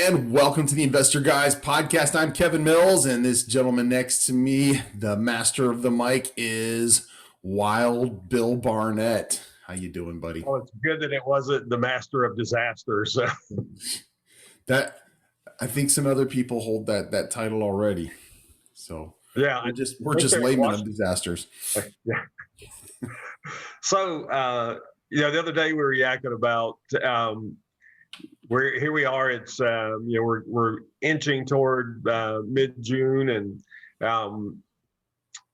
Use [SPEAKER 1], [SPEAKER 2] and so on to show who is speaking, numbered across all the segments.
[SPEAKER 1] and welcome to the Investor Guys podcast. I'm Kevin Mills, and this gentleman next to me, the master of the mic, is Wild Bill Barnett. How you doing, buddy?
[SPEAKER 2] Well, it's good that it wasn't the master of disasters.
[SPEAKER 1] That I think some other people hold that title already. So
[SPEAKER 2] yeah,
[SPEAKER 1] we're just laymen of disasters.
[SPEAKER 2] Yeah. So the other day we were yakking about here we are. It's we're inching toward mid-June, and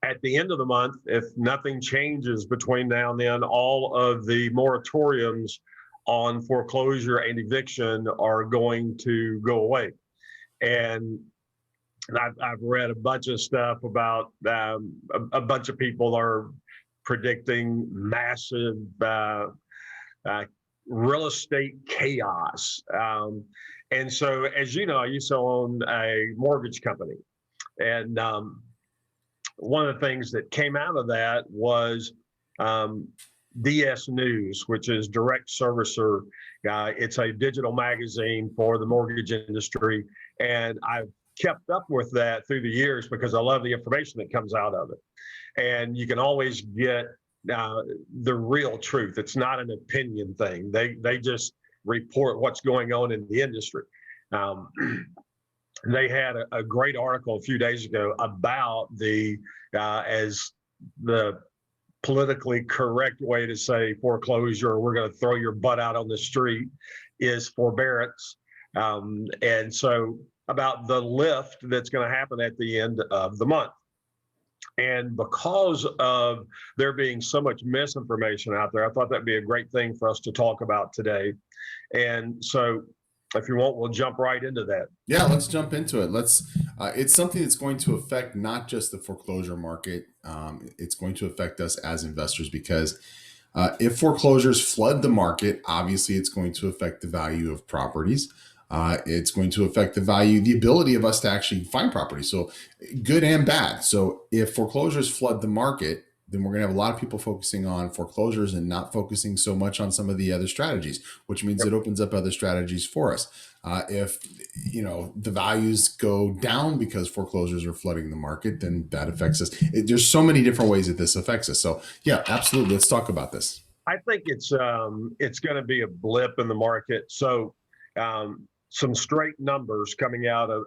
[SPEAKER 2] at the end of the month, if nothing changes between now and then, all of the moratoriums on foreclosure and eviction are going to go away. And I've read a bunch of stuff about a bunch of people are predicting massive real estate chaos. And so, as you know, I used to own a mortgage company. And one of the things that came out of that was DS News, which is Direct Servicer. It's a digital magazine for the mortgage industry. And I've kept up with that through the years because I love the information that comes out of it. And you can always get the real truth. It's not an opinion thing. They just report what's going on in the industry. They had a great article a few days ago about as the politically correct way to say foreclosure, we're going to throw your butt out on the street, is forbearance. And so about the lift that's going to happen at the end of the month. And because of there being so much misinformation out there, I thought that'd be a great thing for us to talk about today. And so if you want, we'll jump right into that.
[SPEAKER 1] Yeah, let's jump into it. It's something that's going to affect not just the foreclosure market. It's going to affect us as investors because if foreclosures flood the market, obviously it's going to affect the value of properties. It's going to affect the ability of us to actually find property. So good and bad. So if foreclosures flood the market, then we're going to have a lot of people focusing on foreclosures and not focusing so much on some of the other strategies, which means it opens up other strategies for us. If the values go down because foreclosures are flooding the market, then that affects us. There's so many different ways that this affects us. So yeah, absolutely. Let's talk about this.
[SPEAKER 2] I think it's going to be a blip in the market. So some straight numbers coming out of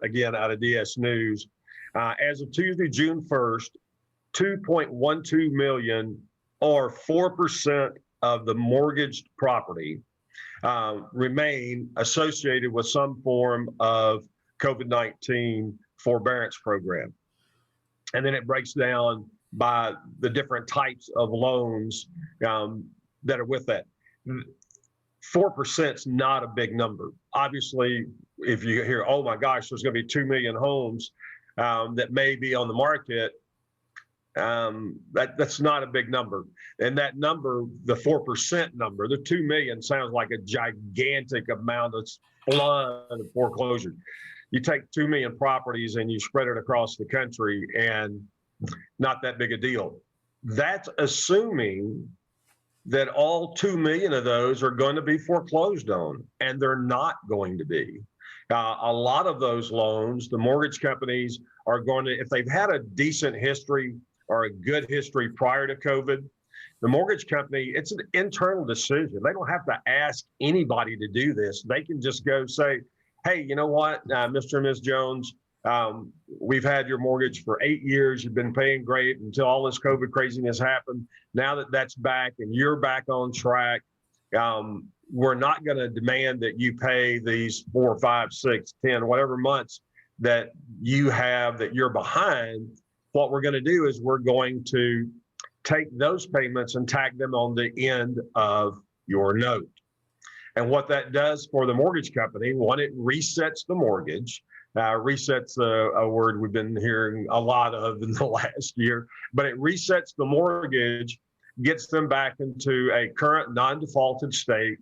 [SPEAKER 2] DS News. As of Tuesday, June 1st, 2.12 million or 4% of the mortgaged property remain associated with some form of COVID-19 forbearance program. And then it breaks down by the different types of loans that are with that. 4% is not a big number. Obviously, if you hear, oh my gosh, there's going to be 2 million homes that may be on the market, that's not a big number. And that number, the 4% number, the 2 million sounds like a gigantic amount of flood of foreclosure. You take 2 million properties and you spread it across the country and not that big a deal. That's assuming that all 2 million of those are going to be foreclosed on, and they're not going to be. A lot of those loans, the mortgage companies are going to, if they've had a decent history or a good history prior to COVID, the mortgage company, it's an internal decision. They don't have to ask anybody to do this. They can just go say, hey, you know what, Mr. and Ms. Jones, we've had your mortgage for 8 years. You've been paying great until all this COVID craziness happened. Now that that's back and you're back on track, we're not going to demand that you pay these 4, 5, 6, 10, whatever months that you have that you're behind. What we're going to do is we're going to take those payments and tack them on the end of your note. And what that does for the mortgage company, one, it resets the mortgage. Resets a word we've been hearing a lot of in the last year, but it resets the mortgage, gets them back into a current non-defaulted state.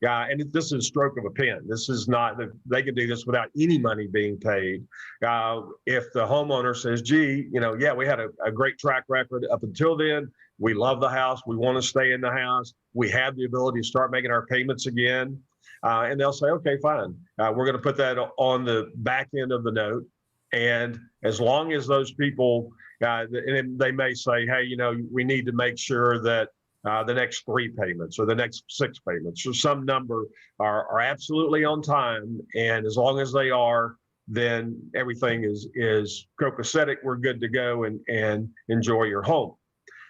[SPEAKER 2] And this is a stroke of a pen. This is not, they can do this without any money being paid. If the homeowner says, gee, we had a great track record up until then. We love the house. We want to stay in the house. We have the ability to start making our payments again. And they'll say, okay, fine. We're going to put that on the back end of the note. And as long as those people, and they may say, hey, we need to make sure that the next 3 payments or the next 6 payments or some number are absolutely on time. And as long as they are, then everything is copacetic. We're good to go and enjoy your home.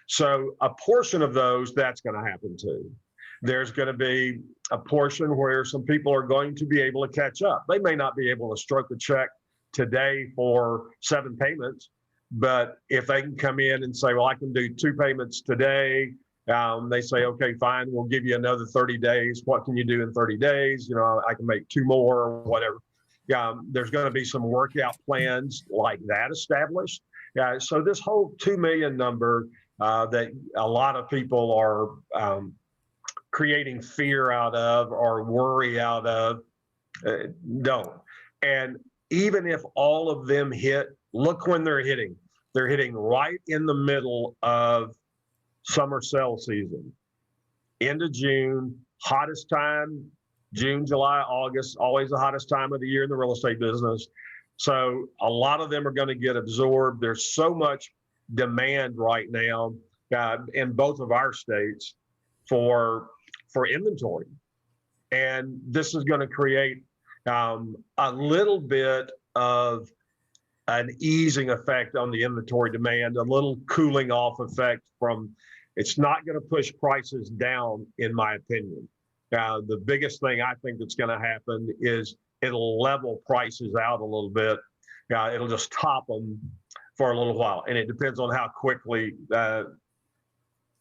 [SPEAKER 2] So a portion of those, that's going to happen too. There's going to be a portion where some people are going to be able to catch up. They may not be able to stroke a check today for 7 payments, but if they can come in and say, well, I can do 2 payments today, they say, okay, fine, we'll give you another 30 days. What can you do in 30 days? I can make 2 more or whatever. There's going to be some workout plans like that established. So this whole 2 million number that a lot of people are creating fear out of or worry out of, don't. And even if all of them hit, look when they're hitting. They're hitting right in the middle of summer sale season. End of June, hottest time, June, July, August, always the hottest time of the year in the real estate business. So a lot of them are going to get absorbed. There's so much demand right now in both of our states for inventory. And this is going to create a little bit of an easing effect on the inventory demand, a little cooling off effect from, it's not going to push prices down, in my opinion. The biggest thing I think that's going to happen is it'll level prices out a little bit. It'll just top them for a little while. And it depends on how quickly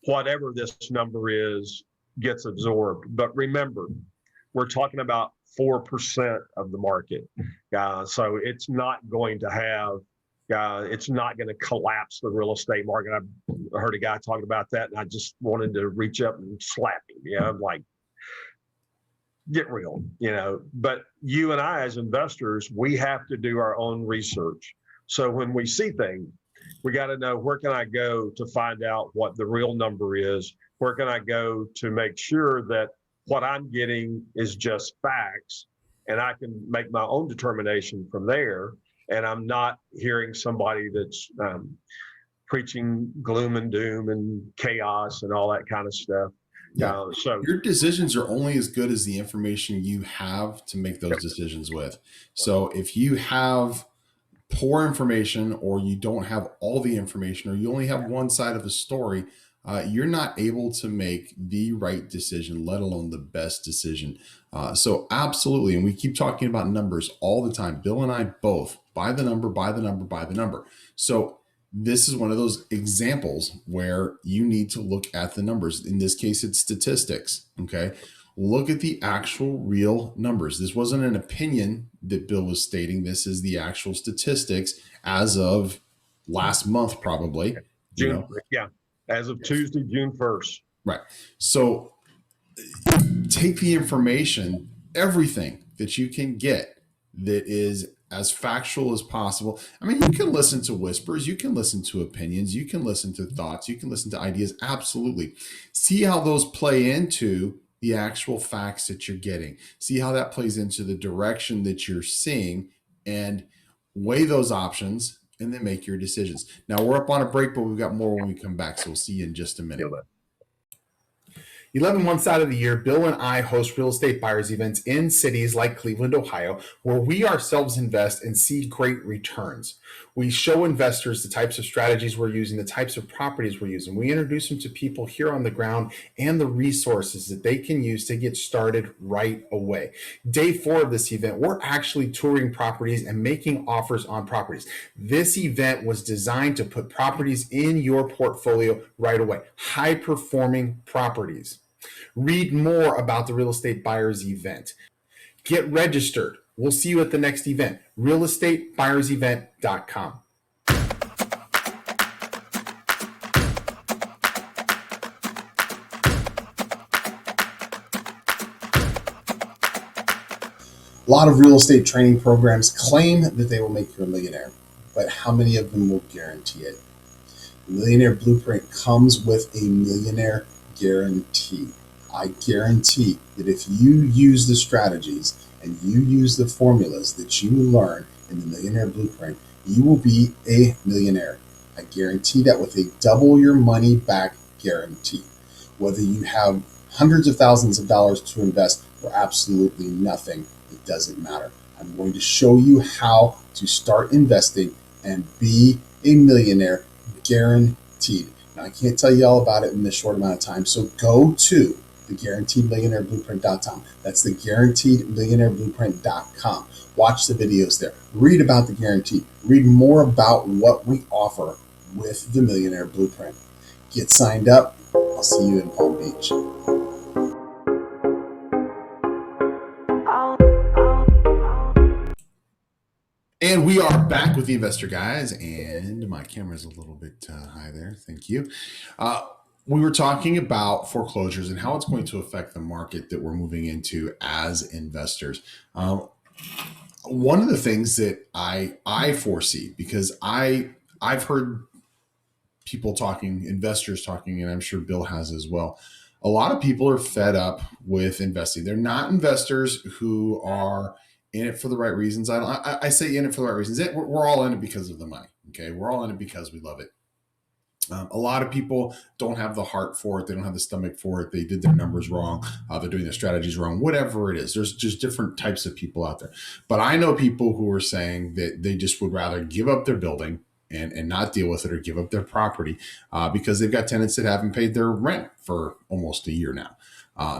[SPEAKER 2] whatever this number is gets absorbed. But remember, we're talking about 4% of the market. So it's not going to have, it's not going to collapse the real estate market. I heard a guy talking about that, and I just wanted to reach up and slap him. I'm like, get real, But you and I, as investors, we have to do our own research. So when we see things, we got to know, where can I go to find out what the real number is? Where can I go to make sure that what I'm getting is just facts, and I can make my own determination from there, and I'm not hearing somebody that's preaching gloom and doom and chaos and all that kind of stuff.
[SPEAKER 1] Yeah.
[SPEAKER 2] So
[SPEAKER 1] your decisions are only as good as the information you have to make those decisions with. So if you have poor information, or you don't have all the information, or you only have one side of the story, you're not able to make the right decision, let alone the best decision. So absolutely. And we keep talking about numbers all the time. Bill and I both buy the number, buy the number, buy the number. So this is one of those examples where you need to look at the numbers. In this case, it's statistics. Okay. Look at the actual real numbers. This wasn't an opinion that Bill was stating. This is the actual statistics as of last month, probably.
[SPEAKER 2] June, yeah. As of Tuesday, June 1st.
[SPEAKER 1] Right. So take the information, everything that you can get that is as factual as possible. I mean, you can listen to whispers, you can listen to opinions, you can listen to thoughts, you can listen to ideas. Absolutely. See how those play into the actual facts that you're getting. See how that plays into the direction that you're seeing, and weigh those options, and then make your decisions. Now, we're up on a break, but we've got more when we come back. So we'll see you in just a minute. 11 months out of the year, Bill and I host real estate buyers events in cities like Cleveland, Ohio, where we ourselves invest and see great returns. We show investors the types of strategies we're using, the types of properties we're using. We introduce them to people here on the ground and the resources that they can use to get started right away. Day 4 of this event, we're actually touring properties and making offers on properties. This event was designed to put properties in your portfolio right away, high-performing properties. Read more about the Real Estate Buyers event. Get registered. We'll see you at the next event. realestatebuyersevent.com. A lot of real estate training programs claim that they will make you a millionaire, but how many of them will guarantee it? The Millionaire Blueprint comes with a millionaire guarantee. I guarantee that if you use the strategies and you use the formulas that you learn in the Millionaire Blueprint, you will be a millionaire. I guarantee that with a double your money back guarantee. Whether you have hundreds of thousands of dollars to invest or absolutely nothing, it doesn't matter. I'm going to show you how to start investing and be a millionaire guaranteed. Now, I can't tell you all about it in this short amount of time, so go to the guaranteedmillionaireblueprint.com. That's the guaranteedmillionaireblueprint.com. Watch the videos there. Read about the guarantee. Read more about what we offer with the Millionaire Blueprint. Get signed up. I'll see you in Palm Beach. And we are back with the Investor Guys, and my camera's a little bit high there. Thank you. We were talking about foreclosures and how it's going to affect the market that we're moving into as investors. One of the things that I foresee, because I've heard people talking, investors talking, and I'm sure Bill has as well. A lot of people are fed up with investing. They're not investors who are in it for the right reasons. I say in it for the right reasons. We're all in it because of the money. Okay, we're all in it because we love it. A lot of people don't have the heart for it. They don't have the stomach for it. They did their numbers wrong. They're doing their strategies wrong, whatever it is. There's just different types of people out there. But I know people who are saying that they just would rather give up their building and not deal with it, or give up their property because they've got tenants that haven't paid their rent for almost a year now.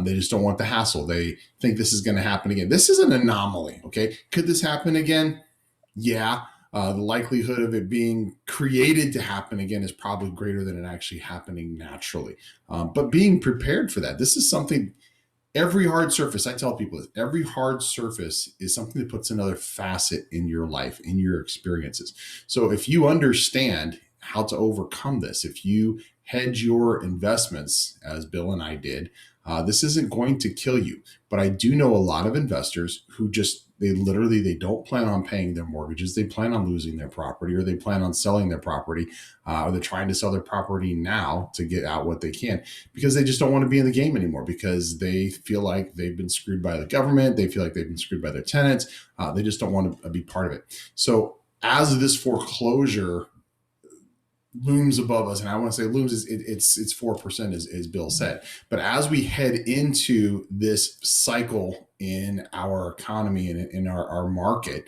[SPEAKER 1] They just don't want the hassle. They think this is going to happen again. This is an anomaly. Okay. Could this happen again? Yeah. The likelihood of it being created to happen again is probably greater than it actually happening naturally. But being prepared for that, this is something, every hard surface, I tell people this, every hard surface is something that puts another facet in your life, in your experiences. So if you understand how to overcome this, if you hedge your investments, as Bill and I did, this isn't going to kill you. But I do know a lot of investors who just, they don't plan on paying their mortgages. They plan on losing their property, or they plan on selling their property, or they're trying to sell their property now to get out what they can, because they just don't want to be in the game anymore, because they feel like they've been screwed by the government. They feel like they've been screwed by their tenants. They just don't want to be part of it. So as this foreclosure looms above us, and I want to say looms is it's 4%, as Bill said. But as we head into this cycle in our economy and in our market,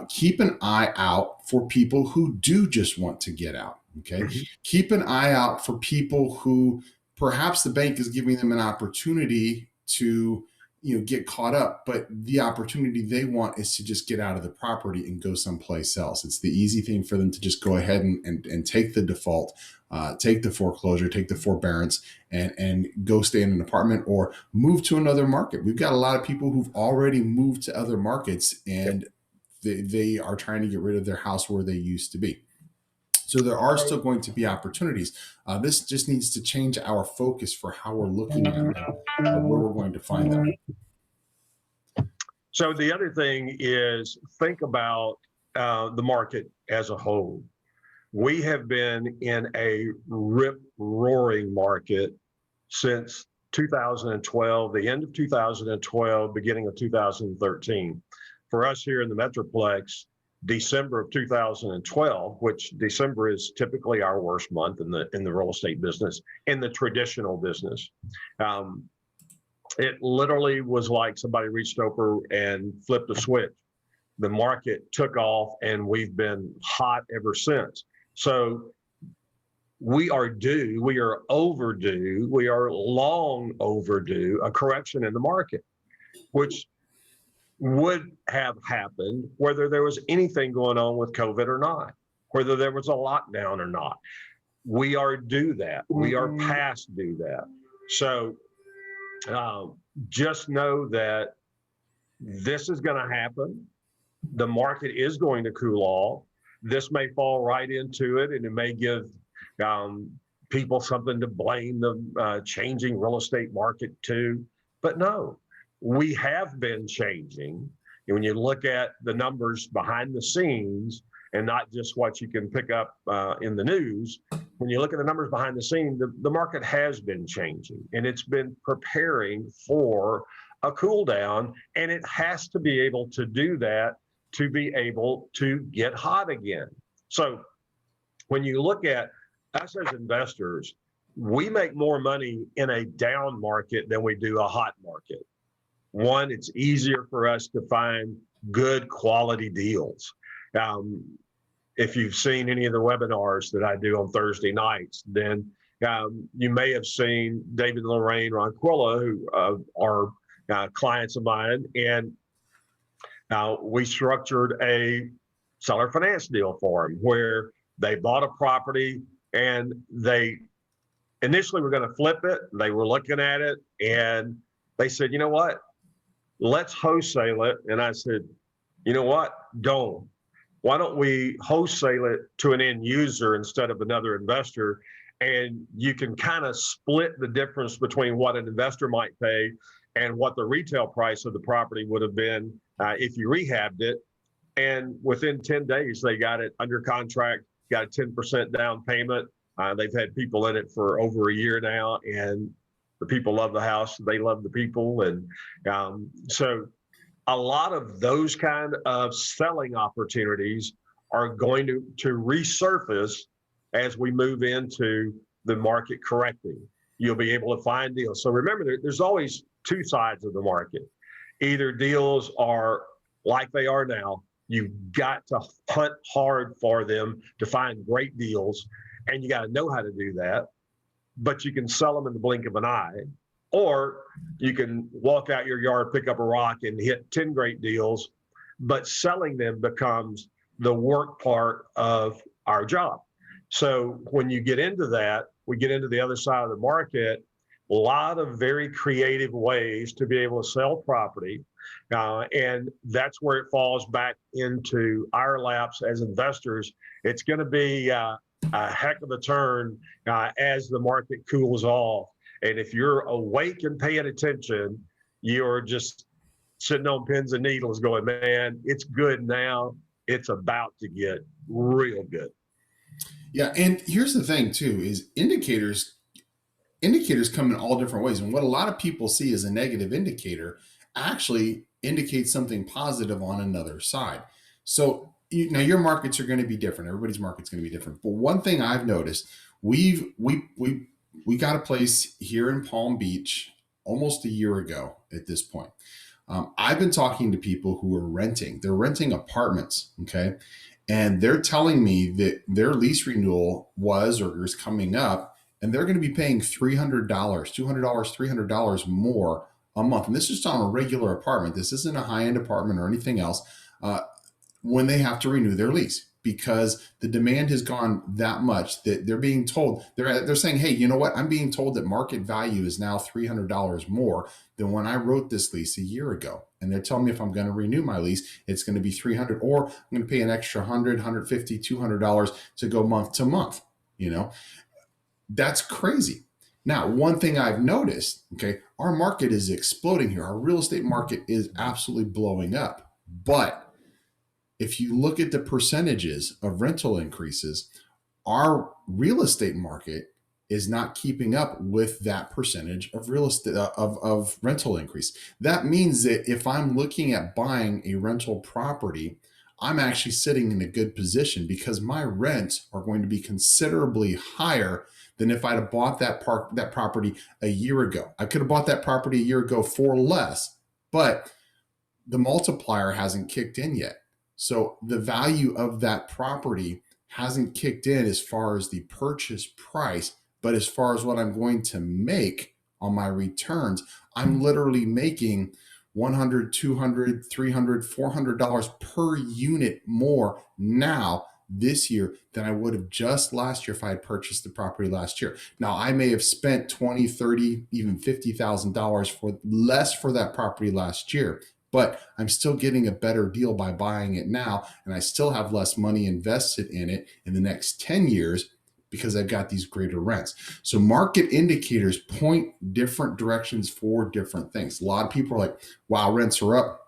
[SPEAKER 1] keep an eye out for people who do just want to get out. Okay, keep an eye out for people who perhaps the bank is giving them an opportunity to get caught up, but the opportunity they want is to just get out of the property and go someplace else. It's the easy thing for them to just go ahead and take the default, take the foreclosure, take the forbearance, and go stay in an apartment or move to another market. We've got a lot of people who've already moved to other markets, and they are trying to get rid of their house where they used to be. So there are still going to be opportunities. This just needs to change our focus for how we're looking at them, where we're going to find them.
[SPEAKER 2] So the other thing is, think about the market as a whole. We have been in a rip-roaring market since 2012, the end of 2012, beginning of 2013. For us here in the Metroplex, December of 2012, which December is typically our worst month in the real estate business, in the traditional business. It literally was like somebody reached over and flipped a switch. The market took off, and we've been hot ever since. So we are due, we are overdue, we are long overdue a correction in the market, which would have happened whether there was anything going on with COVID or not, whether there was a lockdown or not. We are due that. We are past due that. So just know that this is going to happen. The market is going to cool off. This may fall right into it, and it may give people something to blame the changing real estate market to. But no, we have been changing. And when you look at the numbers behind the scenes, and not just what you can pick up in the news, when you look at the numbers behind the scene, the market has been changing, and it's been preparing for a cool down, and it has to be able to do that to be able to get hot again. So when you look at us as investors, we make more money in a down market than we do a hot market. One, it's easier for us to find good quality deals. If you've seen any of the webinars that I do on Thursday nights, then you may have seen David and Lorraine Ronquilla, who are clients of mine, and we structured a seller finance deal for them where they bought a property and they initially were going to flip it. They were looking at it and they said, you know what, let's wholesale it. And I said, you know what, why don't we wholesale it to an end user instead of another investor? And you can kind of split the difference between what an investor might pay and what the retail price of the property would have been if you rehabbed it. And within 10 days, they got it under contract, got a 10% down payment. They've had people in it for over a year now, and the people love the house. They love the people. And so a lot of those kind of selling opportunities are going to resurface as we move into the market correcting. You'll be able to find deals. So remember, there's always two sides of the market. Either deals are like they are now, you've got to hunt hard for them to find great deals, and you got to know how to do that, but you can sell them in the blink of an eye. Or you can walk out your yard, pick up a rock, and hit 10 great deals, but selling them becomes the work part of our job. So when you get into that, we get into the other side of the market, a lot of very creative ways to be able to sell property. And that's where it falls back into our laps as investors. It's going to be a heck of a turn as the market cools off. And if you're awake and paying attention, you're just sitting on pins and needles going, man, it's good now. It's about to get real good.
[SPEAKER 1] Yeah. And here's the thing too, is indicators come in all different ways. And what a lot of people see as a negative indicator actually indicates something positive on another side. So now your markets are going to be different. Everybody's market's going to be different. But one thing I've noticed, we got a place here in Palm Beach almost a year ago at this point. I've been talking to people who are renting. They're renting apartments, okay? And they're telling me that their lease renewal was or is coming up, and they're going to be paying $300, $200, $300 more a month. And this is just on a regular apartment. This isn't a high-end apartment or anything else when they have to renew their lease, because the demand has gone that much that they're being told, they're saying, hey, you know what? I'm being told that market value is now $300 more than when I wrote this lease a year ago. And they're telling me if I'm going to renew my lease, it's going to be $300, or I'm going to pay an extra $100, $150, $200 to go month to month. You know, that's crazy. Now, one thing I've noticed, okay, our market is exploding here. Our real estate market is absolutely blowing up. But if you look at the percentages of rental increases, our real estate market is not keeping up with that percentage of real estate of rental increase. That means that if I'm looking at buying a rental property, I'm actually sitting in a good position because my rents are going to be considerably higher than if I'd have bought that property a year ago. I could have bought that property a year ago for less, but the multiplier hasn't kicked in yet. So the value of that property hasn't kicked in as far as the purchase price, but as far as what I'm going to make on my returns, I'm literally making $100, $200, $300, $400 per unit more now this year than I would have just last year if I had purchased the property last year. Now, I may have spent $20, $30, even $50,000 for less for that property last year, but I'm still getting a better deal by buying it now, and I still have less money invested in it in the next 10 years because I've got these greater rents. So market indicators point different directions for different things. A lot of people are like, wow, rents are up.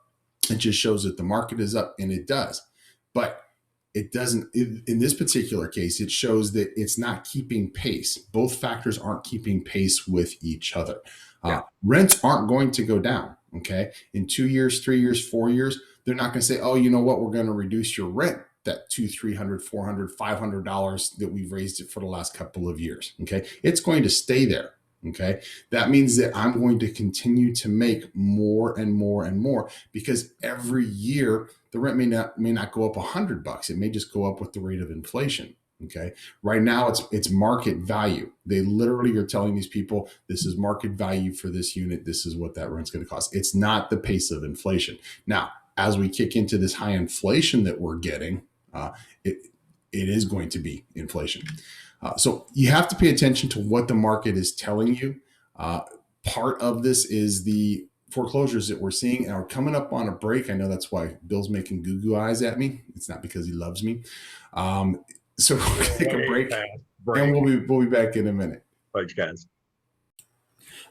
[SPEAKER 1] It just shows that the market is up, and it does. But it doesn't, in this particular case, it shows that it's not keeping pace. Both factors aren't keeping pace with each other. Rents aren't going to go down. Okay. In 2 years, 3 years, 4 years, they're not going to say, oh, you know what? We're going to reduce your rent that $200, $300, $400, $500 that we've raised it for the last couple of years. Okay. It's going to stay there. Okay. That means that I'm going to continue to make more and more and more, because every year the rent may not go up $100. It may just go up with the rate of inflation. Okay. Right now it's market value. They literally are telling these people, this is market value for this unit. This is what that rent's going to cost. It's not the pace of inflation. Now, as we kick into this high inflation that we're getting, it is going to be inflation. So you have to pay attention to what the market is telling you. Part of this is the foreclosures that we're seeing, and we're coming up on a break. I know that's why Bill's making goo eyes at me. It's not because he loves me. So we're going to take a break, and we'll be back in a minute.
[SPEAKER 2] Thanks, guys.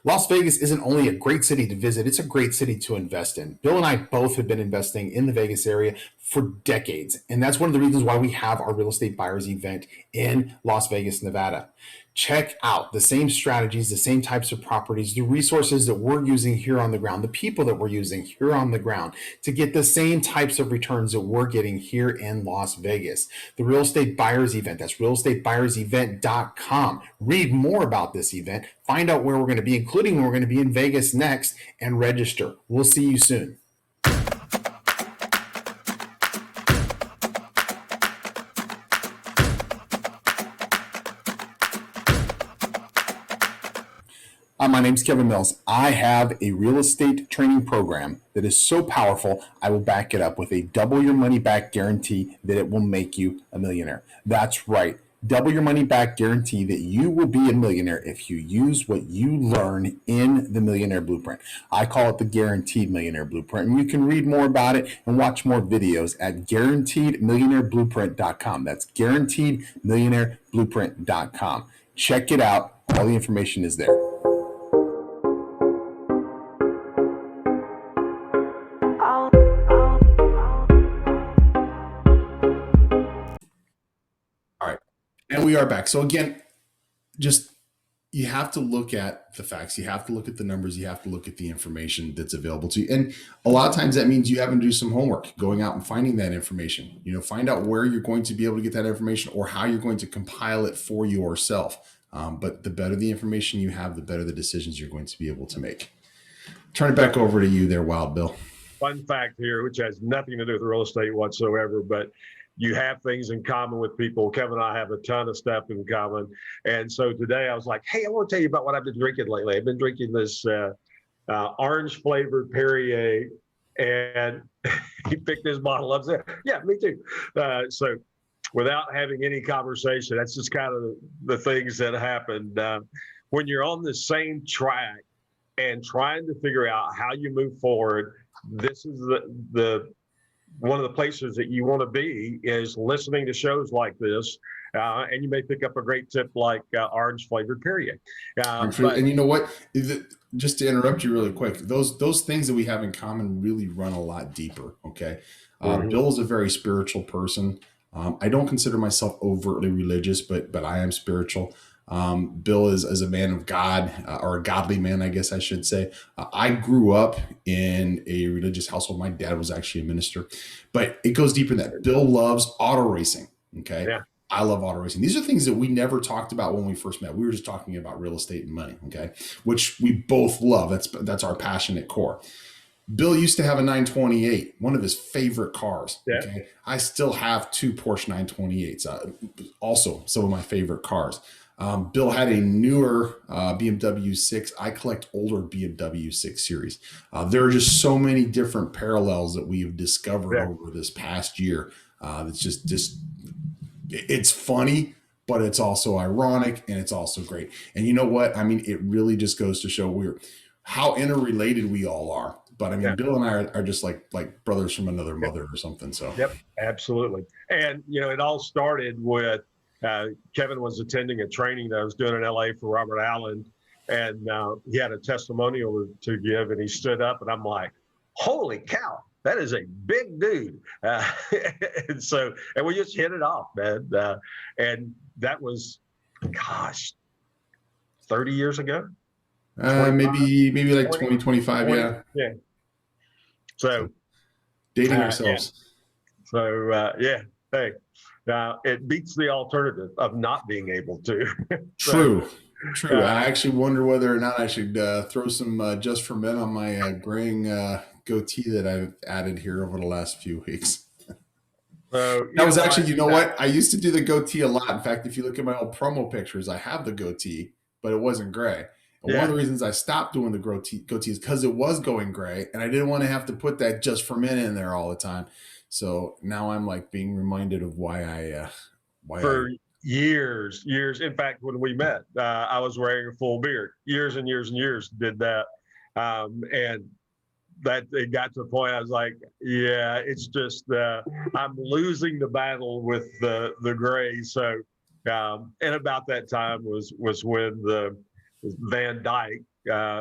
[SPEAKER 3] Las Vegas isn't only a great city to visit, it's a great city to invest in. Bill and I both have been investing in the Vegas area for decades, and that's one of the reasons why we have our real estate buyers event in Las Vegas, Nevada. Check out the same strategies, the same types of properties, the resources that we're using here on the ground, the people that we're using here on the ground to get the same types of returns that we're getting here in Las Vegas. The Real Estate Buyers Event, that's realestatebuyersevent.com. Read more about this event, find out where we're going to be, including when we're going to be in Vegas next, and register. We'll see you soon. My name's Kevin Mills. I have a real estate training program that is so powerful, I will back it up with a double your money back guarantee that it will make you a millionaire. That's right. Double your money back guarantee that you will be a millionaire if you use what you learn in the Millionaire Blueprint. I call it the Guaranteed Millionaire Blueprint, and you can read more about it and watch more videos at guaranteedmillionaireblueprint.com. That's guaranteedmillionaireblueprint.com. Check it out. All the information is there.
[SPEAKER 1] And we are back. So again, just you have to look at the facts. You have to look at the numbers. You have to look at the information that's available to you. And a lot of times that means you having to do some homework, going out and finding that information. Find out where you're going to be able to get that information or how you're going to compile it for yourself. But the better the information you have, the better the decisions you're going to be able to make. Turn it back over to you there, Wild Bill.
[SPEAKER 2] Fun fact here, which has nothing to do with real estate whatsoever, but you have things in common with people. Kevin and I have a ton of stuff in common. And so today I was like, hey, I want to tell you about what I've been drinking lately. I've been drinking this orange flavored Perrier, and he picked this bottle up. Said, yeah, me too. So without having any conversation, that's just kind of the things that happened. When you're on the same track and trying to figure out how you move forward, this is the one of the places that you want to be is listening to shows like this. And you may pick up a great tip like orange flavored Perrier.
[SPEAKER 1] And you know what? Just to interrupt you really quick, those things that we have in common really run a lot deeper. Okay. Bill is a very spiritual person. I don't consider myself overtly religious, but I am spiritual. Bill is a man of God, or a godly man, I guess I should say. I grew up in a religious household. My dad was actually a minister, but it goes deeper than that. Bill loves auto racing. Okay. Yeah. I love auto racing. These are things that we never talked about when we first met. We were just talking about real estate and money. Okay. Which we both love. That's our passionate core. Bill used to have a 928, one of his favorite cars. Yeah. Okay. I still have 2 Porsche 928s, also some of my favorite cars. Bill had a newer BMW 6. I collect older BMW 6 series. There are just so many different parallels that we have discovered over this past year. It's just it's funny, but it's also ironic, and it's also great. And you know what? I mean, it really just goes to show how interrelated we all are. But I mean, Bill and I are just like brothers from another mother or something. So
[SPEAKER 2] yep, absolutely. And it all started with Kevin was attending a training that I was doing in LA for Robert Allen, and he had a testimonial to give, and he stood up, and I'm like, holy cow, that is a big dude. And we just hit it off, man. And that was, gosh, 30 years ago.
[SPEAKER 1] Maybe like 20, 25.
[SPEAKER 2] 20,
[SPEAKER 1] Yeah.
[SPEAKER 2] yeah. So
[SPEAKER 1] dating ourselves.
[SPEAKER 2] Yeah. So yeah, hey, it beats the alternative of not being able to.
[SPEAKER 1] True. I actually wonder whether or not I should throw some Just for Men on my graying goatee that I've added here over the last few weeks.
[SPEAKER 2] So
[SPEAKER 1] that was actually, you know what? I used to do the goatee a lot. In fact, if you look at my old promo pictures, I have the goatee, but it wasn't gray. And one of the reasons I stopped doing the goatee is because it was going gray, and I didn't want to have to put that Just for Men in there all the time. So now I'm like being reminded of
[SPEAKER 2] years. In fact, when we met, I was wearing a full beard. Years and years and years did that, and that it got to a point I was like, yeah, it's just I'm losing the battle with the gray. So, and about that time was when the Van Dyke,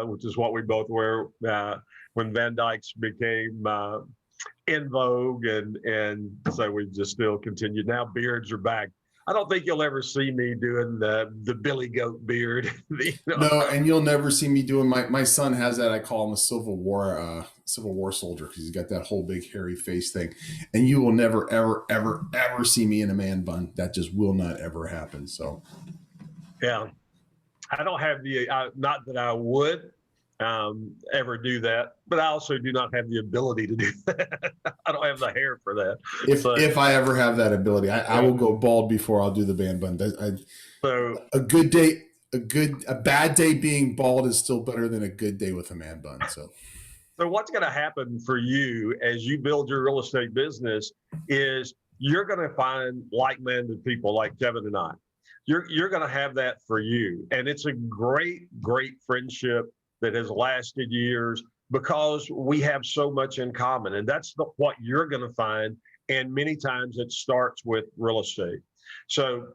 [SPEAKER 2] which is what we both wear, when Van Dykes became in vogue, and so we've just still continued. Now beards are back. I don't think you'll ever see me doing the Billy Goat beard.
[SPEAKER 1] No, and you'll never see me doing my son has that. I call him a Civil War soldier because he's got that whole big hairy face thing. And you will never, ever, ever, ever see me in a man bun. That just will not ever happen. So
[SPEAKER 2] yeah. I don't have not that I would ever do that, but I also do not have the ability to do that. I don't have the hair for that.
[SPEAKER 1] If I ever have that ability, I will go bald before I'll do the man bun. A bad day being bald is still better than a good day with a man bun. So
[SPEAKER 2] what's going to happen for you as you build your real estate business is you're going to find like-minded people like Kevin and I. You're going to have that for you. And it's a great, great friendship that has lasted years because we have so much in common. And that's what you're going to find. And many times it starts with real estate. So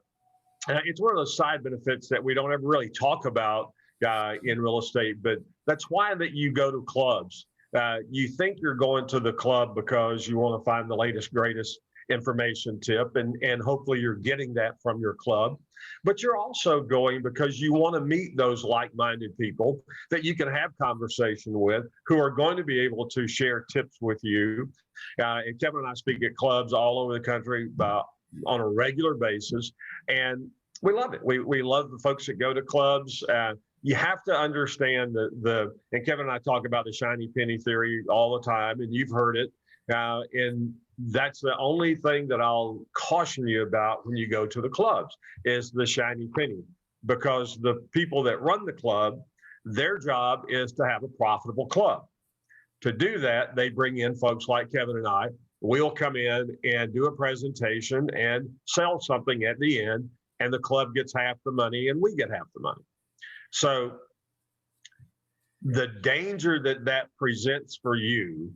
[SPEAKER 2] it's one of those side benefits that we don't ever really talk about in real estate, but that's why that you go to clubs. You think you're going to the club because you want to find the latest, greatest information tip, and hopefully you're getting that from your club, but you're also going because you want to meet those like-minded people that you can have conversation with, who are going to be able to share tips with you. And Kevin and I speak at clubs all over the country on a regular basis, and we love it. We love the folks that go to clubs. You have to understand and Kevin and I talk about the shiny penny theory all the time, and you've heard it. And that's the only thing that I'll caution you about when you go to the clubs is the shiny penny, because the people that run the club, their job is to have a profitable club. To do that, they bring in folks like Kevin and I. We'll come in and do a presentation and sell something at the end, and the club gets half the money and we get half the money. So the danger that presents for you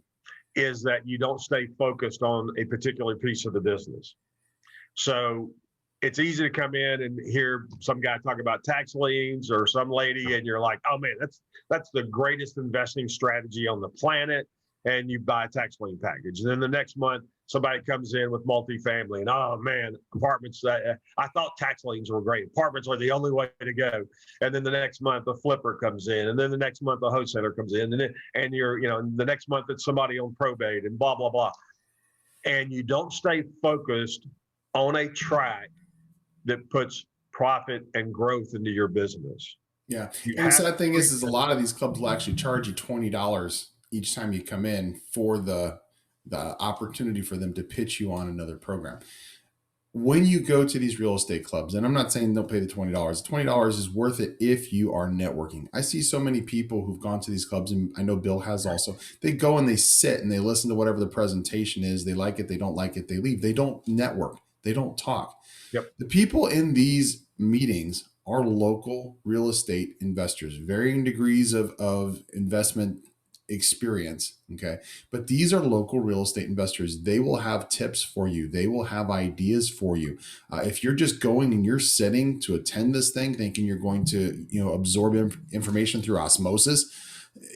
[SPEAKER 2] is that you don't stay focused on a particular piece of the business. So it's easy to come in and hear some guy talk about tax liens or some lady, and you're like, oh man, that's the greatest investing strategy on the planet. And you buy a tax lien package. And then the next month, somebody comes in with multifamily, and oh man, apartments, I thought tax liens were great. Apartments are the only way to go. And then the next month, the flipper comes in. And then the next month, the wholesaler comes in. And you're, the next month, it's somebody on probate and blah, blah, blah. And you don't stay focused on a track that puts profit and growth into your business.
[SPEAKER 1] Yeah. And the sad thing is a lot of these clubs will actually charge you $20 each time you come in for the opportunity for them to pitch you on another program. When you go to these real estate clubs, and I'm not saying they'll pay the $20, $20 is worth it if you are networking. I see so many people who've gone to these clubs, and I know Bill has also. They go and they sit and they listen to whatever the presentation is. They like it, they don't like it, they leave. They don't network. They don't talk.
[SPEAKER 2] Yep.
[SPEAKER 1] The people in these meetings are local real estate investors, varying degrees of investment experience. Okay. But these are local real estate investors. They will have tips for you. They will have ideas for you. If you're just going and you're sitting to attend this thing, thinking you're going to, absorb information through osmosis,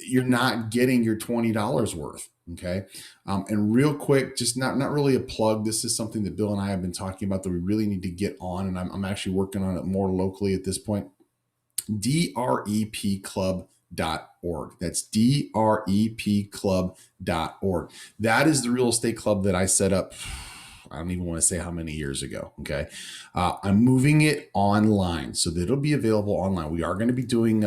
[SPEAKER 1] you're not getting your $20 worth. Okay. And real quick, just not really a plug. This is something that Bill and I have been talking about that we really need to get on. And I'm actually working on it more locally at this point. DREPclub.org. That's DREPclub.org. That is the real estate club that I set up. I don't even want to say how many years ago. Okay. I'm moving it online so that it'll be available online. We are going to be doing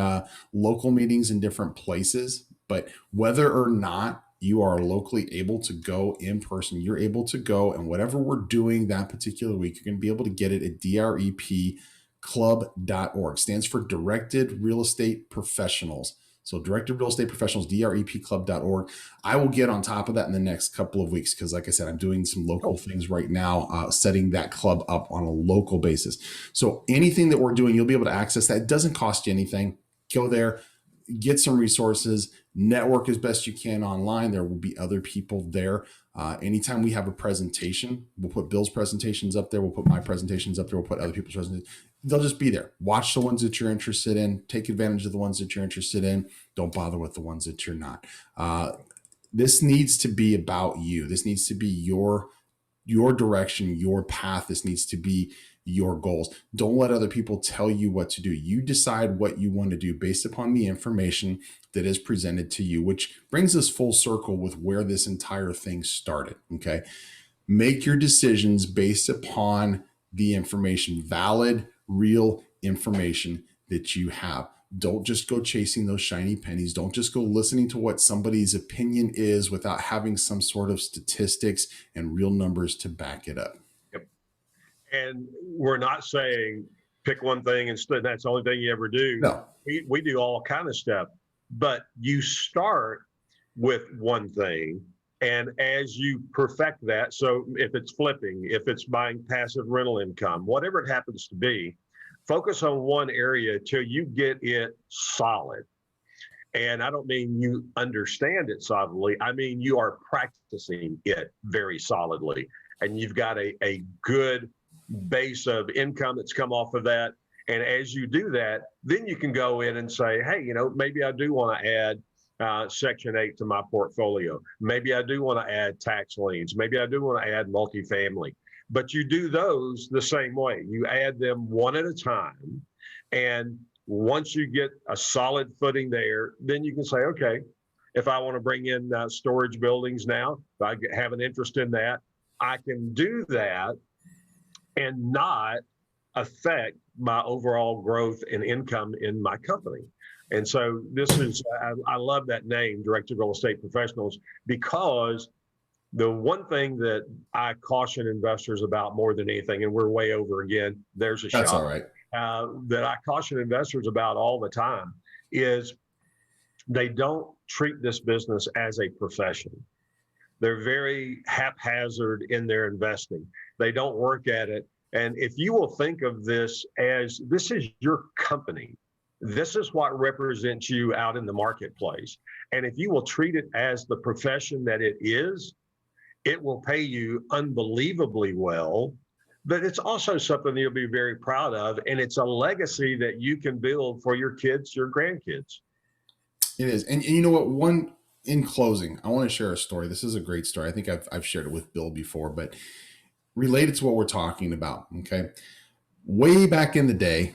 [SPEAKER 1] local meetings in different places, but whether or not you are locally able to go in person, you're able to go, and whatever we're doing that particular week, you're going to be able to get it at DREPclub.org. Stands for Directed Real Estate Professionals. So Directed Real Estate Professionals, DREPclub.org. I will get on top of that in the next couple of weeks because, like I said, I'm doing some local things right now, setting that club up on a local basis. So anything that we're doing, you'll be able to access that. It doesn't cost you anything. Go there, get some resources, network as best you can online. There will be other people there. Anytime we have a presentation, we'll put Bill's presentations up there. We'll put my presentations up there. We'll put other people's presentations. They'll just be there. Watch the ones that you're interested in. Take advantage of the ones that you're interested in. Don't bother with the ones that you're not. This needs to be about you. This needs to be your direction, your path. This needs to be your goals. Don't let other people tell you what to do. You decide what you want to do based upon the information that is presented to you, which brings us full circle with where this entire thing started. Okay. Make your decisions based upon the information, valid, real information that you have. Don't just go chasing those shiny pennies. Don't just go listening to what somebody's opinion is without having some sort of statistics and real numbers to back it up.
[SPEAKER 2] Yep. And we're not saying pick one thing instead. That's the only thing you ever do.
[SPEAKER 1] No.
[SPEAKER 2] We do all kind of stuff, but you start with one thing. And as you perfect that, so if it's flipping, if it's buying passive rental income, whatever it happens to be, focus on one area till you get it solid. And I don't mean you understand it solidly. I mean, you are practicing it very solidly. And you've got a good base of income that's come off of that. And as you do that, then you can go in and say, hey, maybe I do want to add Section 8 to my portfolio. Maybe I do want to add tax liens. Maybe I do want to add multifamily. But you do those the same way. You add them one at a time. And once you get a solid footing there, then you can say, okay, if I want to bring in storage buildings now, if I have an interest in that, I can do that and not affect my overall growth and income in my company. And so this is, I love that name, Directed Real Estate Professionals, because the one thing that I caution investors about more than anything, and we're way over again, there's a shot.
[SPEAKER 1] That's all right.
[SPEAKER 2] That I caution investors about all the time is they don't treat this business as a profession. They're very haphazard in their investing. They don't work at it. And if you will think of this as this is your company, this is what represents you out in the marketplace. And if you will treat it as the profession that it is, it will pay you unbelievably well, but it's also something you'll be very proud of. And it's a legacy that you can build for your kids, your grandkids.
[SPEAKER 1] It is. And you know what, in closing, I want to share a story. This is a great story. I think I've shared it with Bill before, but related to what we're talking about. Okay. Way back in the day,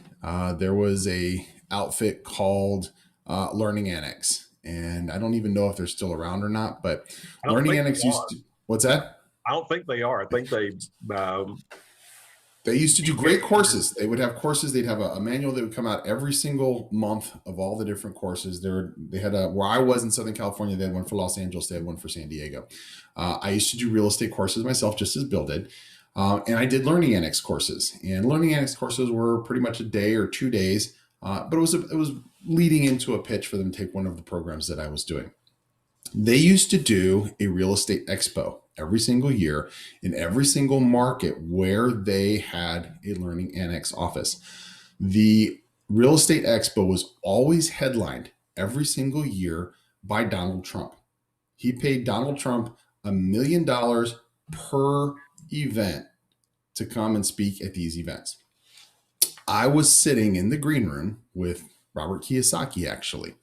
[SPEAKER 1] there was a outfit called Learning Annex. And I don't even know if they're still around or not, but Learning Annex used to, what's that?
[SPEAKER 2] I don't think they are. I think
[SPEAKER 1] they used to do great courses. They would have courses. They'd have a manual that would come out every single month of all the different courses. They had where I was in Southern California, they had one for Los Angeles. They had one for San Diego. I used to do real estate courses myself, just as Bill did. And I did Learning Annex courses. And Learning Annex courses were pretty much a day or 2 days. But it was leading into a pitch for them to take one of the programs that I was doing. They used to do a real estate expo every single year in every single market where they had a Learning Annex office. The real estate expo was always headlined every single year by Donald Trump. He paid Donald Trump $1 million per event to come and speak at these events. I was sitting in the green room with Robert Kyosaki, actually.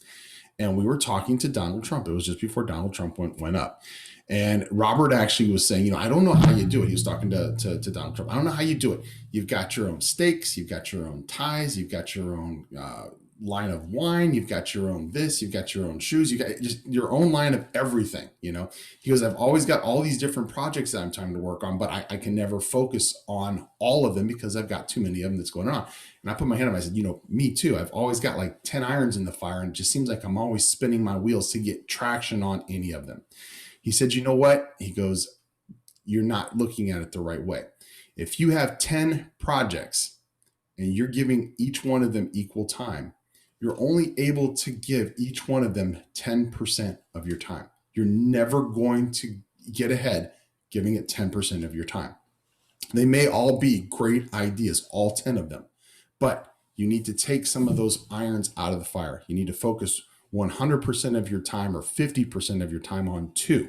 [SPEAKER 1] and we were talking to Donald Trump. It was just before Donald Trump went up. And Robert actually was saying, I don't know how you do it. He was talking to Donald Trump. I don't know how you do it. You've got your own steaks, you've got your own ties, you've got your own line of wine, you've got your own this, you've got your own shoes, you got just your own line of everything. He goes, I've always got all these different projects that I'm trying to work on, but I can never focus on all of them because I've got too many of them that's going on. And I put my hand up, I said, me too. I've always got like 10 irons in the fire, and it just seems like I'm always spinning my wheels to get traction on any of them. He said, you know what? He goes, you're not looking at it the right way. If you have 10 projects and you're giving each one of them equal time, you're only able to give each one of them 10% of your time. You're never going to get ahead giving it 10% of your time. They may all be great ideas, all 10 of them, but you need to take some of those irons out of the fire. You need to focus 100% of your time or 50% of your time on 2.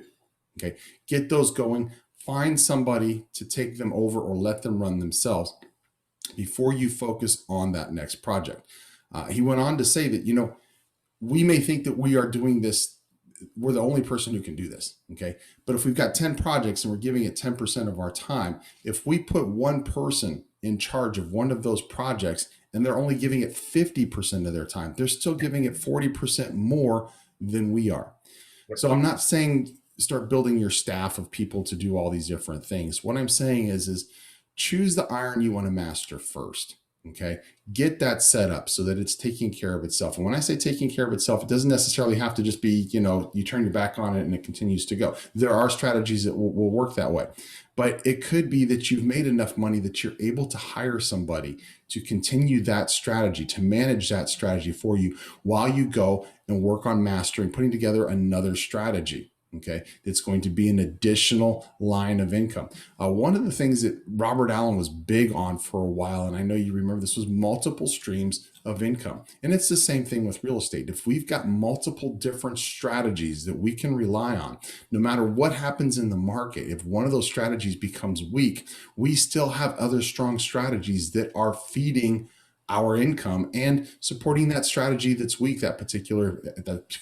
[SPEAKER 1] Okay. Get those going. Find somebody to take them over or let them run themselves before you focus on that next project. He went on to say that, we may think that we are doing this. We're the only person who can do this. Okay. But if we've got 10 projects and we're giving it 10% of our time, if we put one person in charge of one of those projects and they're only giving it 50% of their time, they're still giving it 40% more than we are. So I'm not saying start building your staff of people to do all these different things. What I'm saying is choose the iron you want to master first. Okay. Get that set up so that it's taking care of itself. And when I say taking care of itself, it doesn't necessarily have to just be, you turn your back on it and it continues to go. There are strategies that will work that way, but it could be that you've made enough money that you're able to hire somebody to continue that strategy, to manage that strategy for you while you go and work on mastering, putting together another strategy. Okay, it's going to be an additional line of income. One of the things that Robert Allen was big on for a while, and I know you remember this, was multiple streams of income. And it's the same thing with real estate. If we've got multiple different strategies that we can rely on, no matter what happens in the market, if one of those strategies becomes weak, we still have other strong strategies that are feeding our income and supporting that strategy that's weak that particular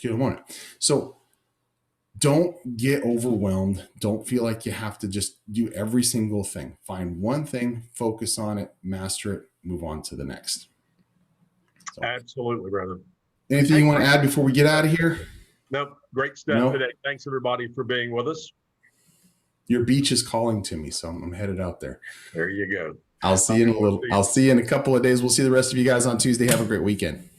[SPEAKER 1] moment. So don't get overwhelmed. Don't feel like you have to just do every single thing. Find one thing, focus on it, master it, move on to the next.
[SPEAKER 2] So, absolutely, brother.
[SPEAKER 1] Anything you want to add before we get out of here?
[SPEAKER 2] Nope. Great stuff today. Thanks, everybody, for being with us.
[SPEAKER 1] Your beach is calling to me, so I'm headed out there.
[SPEAKER 2] There you go.
[SPEAKER 1] I'll see you in a couple of days. We'll see the rest of you guys on Tuesday. Have a great weekend.